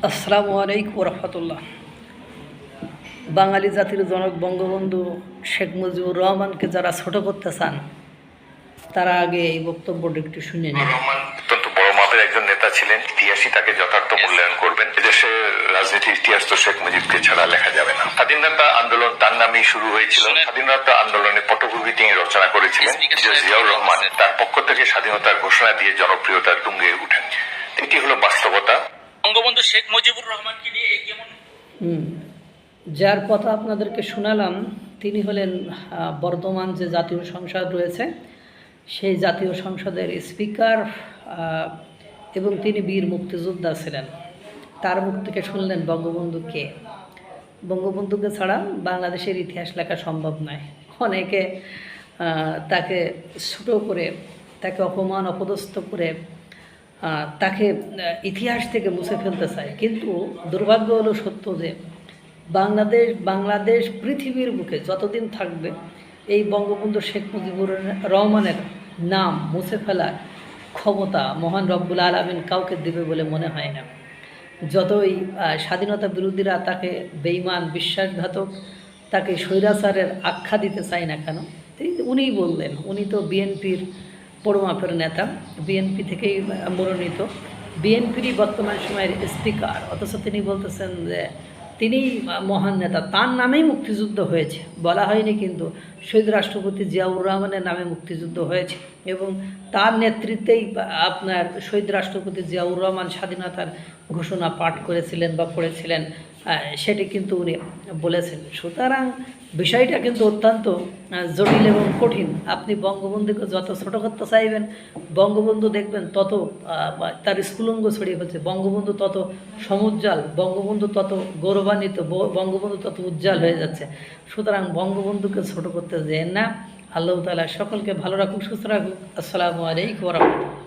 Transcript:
আসসালামু আলাইকুম রহমতুল্লাহ। বাঙালি জাতির জনক বঙ্গবন্ধু শেখ মুজিবুর রহমানকে যারা ছোট করতে চান তারা আগে এই বক্তব্যটি একটু শুনে নিন। রহমান অত্যন্ত বড় মাপের একজন নেতা ছিলেন। ইতিহাসই তাকে যথার্থ মূল্যায়ন করবেন। এদেশের রাজনীতির ইতিহাস তো শেখ মুজিবকে ছাড়া লেখা যাবে না। স্বাধীনতা আন্দোলন তার নামেই শুরু হয়েছিল। স্বাধীনতা আন্দোলনের পটভূমি তিনি রচনা করেছিলেন। জিয়াউর রহমান তার পক্ষ থেকে স্বাধীনতার ঘোষণা দিয়ে জনপ্রিয়তার তুঙ্গে উঠেন। এটি হলো বাস্তবতা। বঙ্গবন্ধু শেখ মুজিবুর রহমানকে নিয়ে কেমন যার কথা আপনাদেরকে শোনালাম তিনি হলেন বর্তমান যে জাতীয় সংসদ রয়েছে সেই জাতীয় সংসদের স্পিকার এবং তিনি বীর মুক্তিযোদ্ধা ছিলেন। তার মুখ থেকে শুনলেন বঙ্গবন্ধুকে। বঙ্গবন্ধুকে ছাড়া বাংলাদেশের ইতিহাস লেখা সম্ভব নয়। অনেকে তাকে ছোট করে, তাকে অপমান অপদস্থ করে তাকে ইতিহাস থেকে মুছে ফেলতে চায়, কিন্তু দুর্ভাগ্য হলো সত্য যে বাংলাদেশ পৃথিবীর বুকে যতদিন থাকবে এই বঙ্গবন্ধু শেখ মুজিবুর রহমানের নাম মুছে ফেলার ক্ষমতা মহান রব্বুল আলামিন কাউকে দেবে বলে মনে হয় না। যতই স্বাধীনতা বিরোধীরা তাকে বেঈমান, বিশ্বাসঘাতক, তাকে স্বৈরাচারের আখ্যা দিতে চায় না কেন, উনিই বললেন। উনি তো বিএনপির বড় মাপের নেতা, বিএনপি থেকেই মনোনীত, বিএনপিরই বর্তমান সময়ের স্পিকার, অথচ তিনি বলতেছেন যে তিনিই মহান নেতা, তার নামেই মুক্তিযুদ্ধ হয়েছে। বলা হয়নি কিন্তু শহীদ রাষ্ট্রপতি জিয়াউর রহমানের নামে মুক্তিযুদ্ধ হয়েছে এবং তার নেতৃত্বেই আপনার শহীদ রাষ্ট্রপতি জিয়াউর রহমান স্বাধীনতার ঘোষণা পাঠ করেছিলেন বা পড়েছিলেন, সেটি কিন্তু উনি বলেছেন। সুতরাং বিষয়টা কিন্তু অত্যন্ত জটিল এবং কঠিন। আপনি বঙ্গবন্ধুকে যত ছোটো করতে চাইবেন, বঙ্গবন্ধু দেখবেন তত তার স্ফুলঙ্গ ছড়িয়ে ফেলছে, বঙ্গবন্ধু তত সমুজ্জ্বল, বঙ্গবন্ধু তত গৌরবান্বিত, বঙ্গবন্ধু তত উজ্জ্বল হয়ে যাচ্ছে। সুতরাং বঙ্গবন্ধুকে ছোটো করতে যেন না। আল্লাহ তাআলা সকলকে ভালো রাখুক, সুস্থ রাখুক। আসসালামু আলাইকুম ওয়া রাহমাতুল্লাহ।